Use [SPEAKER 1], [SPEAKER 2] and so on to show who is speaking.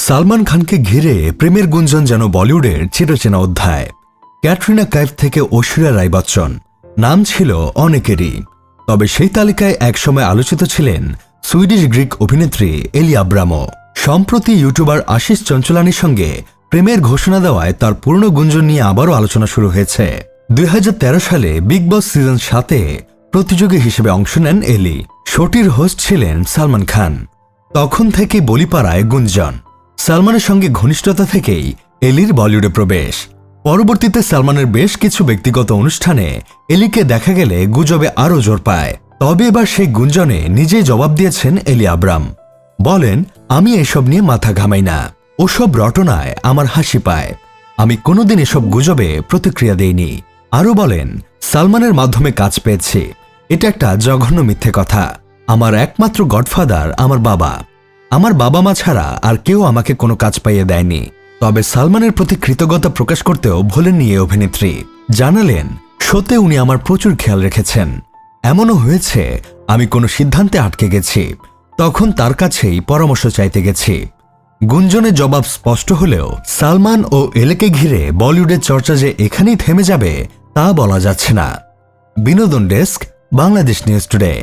[SPEAKER 1] সালমান খানকে ঘিরে প্রেমের গুঞ্জন যেন বলিউডের চিরচেনা অধ্যায়। ক্যাটরিনা কাইফ থেকে ঐশ্বরিয়া রায় বচ্চন, নাম ছিল অনেকেরই। তবে সেই তালিকায় একসময় আলোচিত ছিলেন সুইডিশ গ্রিক অভিনেত্রী এলি আব্রামো। সম্প্রতি ইউটিউবার আশিস চঞ্চলানির সঙ্গে প্রেমের ঘোষণা দেওয়ায় তার পূর্ণ গুঞ্জন নিয়ে আবারও আলোচনা শুরু হয়েছে। 2013 সালে বিগ বস সিজন 7-এ প্রতিযোগী হিসেবে অংশ নেন এলি। শোটির হোস্ট ছিলেন সালমান খান। তখন থেকে বলিপাড়ায় গুঞ্জন। সালমানের সঙ্গে ঘনিষ্ঠতা থেকেই এলির বলিউডে প্রবেশ। পরবর্তীতে সালমানের বেশ কিছু ব্যক্তিগত অনুষ্ঠানে এলিকে দেখা গেলে গুজবে আরও জোর পায়। তবে এবার সেই গুঞ্জনে নিজেই জবাব দিয়েছেন এলি আব্রাম। বলেন, আমি এসব নিয়ে মাথা ঘামাই না, ওসব রটনায় আমার হাসি পায়। আমি কোনোদিন এসব গুজবে প্রতিক্রিয়া দেইনি। আরও বলেন, সালমানের মাধ্যমে কাজ পেয়েছি, এটা একটা জঘন্য মিথ্যে কথা। আমার একমাত্র গডফাদার আমার বাবা। আমার বাবা মা ছাড়া আর কেউ আমাকে কোনো কাজ পাইয়ে দেয়নি। তবে সালমানের প্রতি কৃতজ্ঞতা প্রকাশ করতেও ভোলেননি এই অভিনেত্রী। জানালেন, শোতে উনি আমার প্রচুর খেয়াল রেখেছেন। এমনও হয়েছে আমি কোনো সিদ্ধান্তে আটকে গেছি, তখন তার কাছেই পরামর্শ চাইতে গেছি। গুঞ্জনের জবাব স্পষ্ট হলেও সালমান ও এলেকে ঘিরে বলিউডের চর্চা যে এখানেই থেমে যাবে তা বলা যাচ্ছে না। বিনোদন ডেস্ক, বাংলাদেশ নিউজ টুডে।